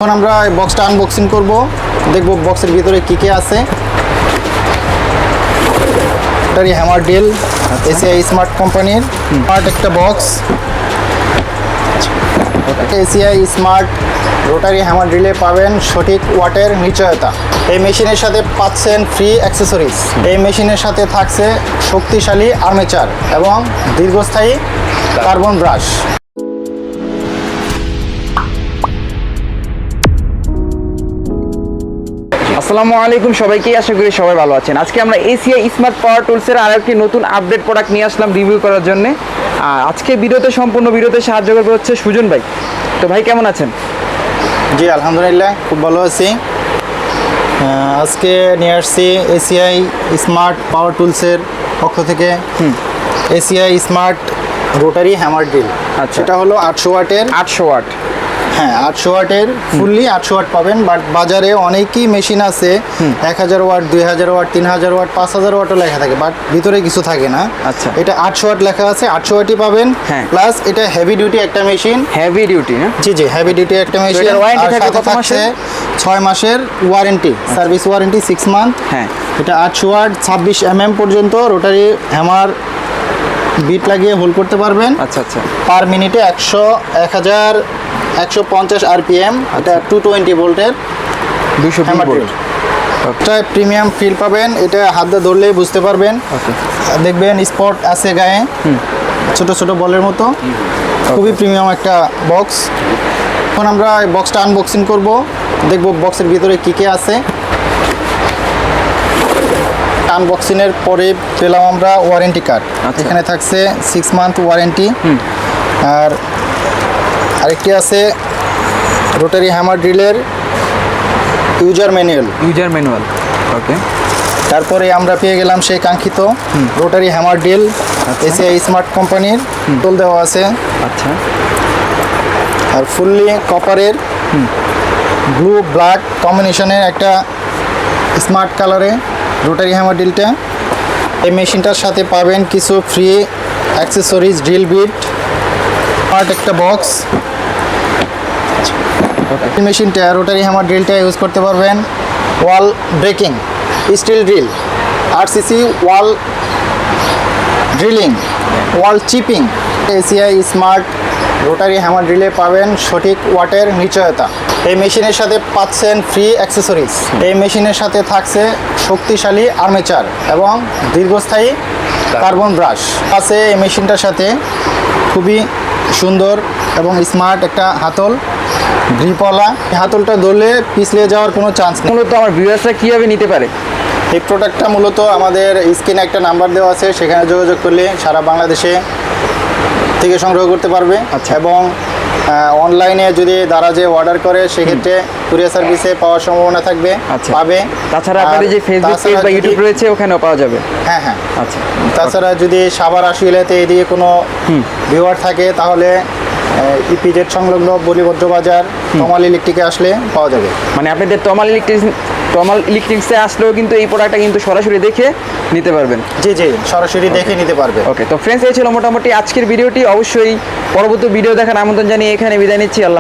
এখন আমরা বক্সটা আনবক্সিং করব, দেখব বক্সের ভিতরে কি কি আছে। এটারই হ্যামার ডিল, এসিআই স্মার্ট কোম্পানির স্মার্ট একটা box. ACI smart rotary hammer ড্রিলে পাবেন সঠিক ওয়াটের নিশ্চয়তা। এই মেশিনের সাথে পাচ্ছেন ফ্রি অ্যাক্সেসরিজ। এই মেশিনের সাথে থাকছে শক্তিশালী আর্মেচার এবং দীর্ঘস্থায়ী কার্বন ব্রাশ। আসসালামু আলাইকুম সবাইকে, আশা করি সবাই ভালো আছেন। আজকে আমরা এসিআই স্মার্ট পাওয়ার টুলসের আরেকটি নতুন আপডেট প্রোডাক্ট নিয়ে আসলাম রিভিউ করার জন্য। আজকে সম্পূর্ণ ভিডিওতে সাহায্য করবে হচ্ছে সুজন ভাই। তো ভাই কেমন আছেন? জি আলহামদুলিল্লাহ, খুব ভালো আছি। আজকে নিয়ে আসছি এসিআই স্মার্ট পাওয়ার টুলসের পক্ষ থেকে ACI smart rotary hammer drill. আচ্ছা, এটা হলো 800 ওয়াটের। 800 ওয়াট? হ্যাঁ, 800 ওয়াটের ফুললি 800 ওয়াট পাবেন। বাট বাজারে অনেকই মেশিন আছে 1000 ওয়াট, 2000 ওয়াট, 3000 ওয়াট, 5000 ওয়াটও লেখা থাকে, বাট ভিতরে কিছু থাকে না। আচ্ছা, এটা 800 ওয়াট লেখা আছে, 800 ওয়াটই পাবেন। হ্যাঁ, প্লাস এটা হেভি ডিউটি একটা মেশিন। হেভি ডিউটি না? জি জি, হেভি ডিউটি একটা মেশিন। ওয়ারেন্টি আর থাকে সাথে কত মাসের? 6 মাসের ওয়ারেন্টি, সার্ভিস ওয়ারেন্টি 6 মান্থ। হ্যাঁ, এটা 800 ওয়াট 26 mm পর্যন্ত রোটারি হ্যামার বিট লাগিয়ে হোল্ড করতে পারবেন। আচ্ছা আচ্ছা। পার মিনিটে 1150 আরপিএম। এটা 220 ভোল্টের 220 ভোল্ট। এটা প্রিমিয়াম ফিল পাবেন। এটা হাত দিয়ে ধরলেই বুঝতে পারবেন। ওকে, দেখবেন স্পট আছে গায়ে, ছোট ছোট বলের মতো। খুবই প্রিমিয়াম একটা বক্স। এখন আমরা এই বক্সটা আনবক্সিং করব, দেখব বক্সের ভিতরে কি কি আছে। আনবক্সিংয়ের পরে পেলাম আমরা ওয়ারেন্টি কার্ড। এখানে থাকছে 6 মান্থ ওয়ারেন্টি। আর আরেকটি আছে রোটারি হ্যামার ড্রিলের ইউজার ম্যানুয়াল। ওকে। তারপরে আমরা পেয়ে গেলাম সেই কাঙ্ক্ষিত rotary hammer drill ACI smart কোম্পানির টোল দেওয়া আছে। আচ্ছা। আর ফুললি কপারের ব্লু ব্ল্যাক কম্বিনেশনের একটা স্মার্ট কালারে রোটারি হ্যামার ড্রিলটা। এই মেশিনটার সাথে পাবেন কিছু free accessories, drill bit, smart একটা বক্স। এই মেশিনটা রোটারি হ্যামার ড্রিলটা ইউজ করতে পারবেন wall breaking steel drill, RCC wall drilling, wall chipping. ACI smart rotary hammer ড্রিলে পাবেন সঠিক ওয়াটের নিশ্চয়তা। এই মেশিনের সাথে পাচ্ছেন ফ্রি অ্যাক্সেসরিজ। এই মেশিনের সাথে থাকছে শক্তিশালী আর্মেচার এবং দীর্ঘস্থায়ী কার্বন ব্রাশ আছে। এই মেশিনটার সাথে খুবই সুন্দর এবং স্মার্ট একটা হাতল, গ্রিপওয়ালা। হাতলটা ধরলে পিছলে যাওয়ার কোনো চান্স নেই। মূলত আমার ভিউয়ার্সরা কীভাবে নিতে পারে এই প্রোডাক্টটা? মূলত আমাদের স্ক্রিনে একটা নাম্বার দেওয়া আছে, সেখানে যোগাযোগ করলে সারা বাংলাদেশে থেকে সংগ্রহ করতে পারবে। আচ্ছা। এবং অনলাইনে যদি দারাজে অর্ডার করে সেক্ষেত্রে কুরিয়ার সার্ভিসে পাওয়ার সম্ভাবনা থাকবে। আচ্ছা, পাবে। তাছাড়া আপনাদের যে ফেসবুক পেজ বা ইউটিউব রয়েছে ওখানেও পাওয়া যাবে। হ্যাঁ হ্যাঁ। আচ্ছা। তাছাড়া যদি সাভার আশুলিয়াতে এদিকে কোনো ভিউয়ার থাকে তাহলে ইপিজেড সংলগ্ন বলিভদ্র বাজার তমাল ইলেকট্রিকে আসলে পাওয়া যাবে। মানে আপনাদের তমাল ইলেকট্রিক্সে আসলেও কিন্তু এই প্রোডাক্টটা কিন্তু সরাসরি দেখে নিতে পারবেন। জি জি, সরাসরি দেখে নিতে পারবে। ওকে, তো ফ্রেন্ডস, এই ছিল মোটামুটি আজকের ভিডিওটি। অবশ্যই পরবর্তী ভিডিও দেখার আমন্ত্রণ জানিয়ে এখানে বিদায় নিচ্ছি। আল্লাহ।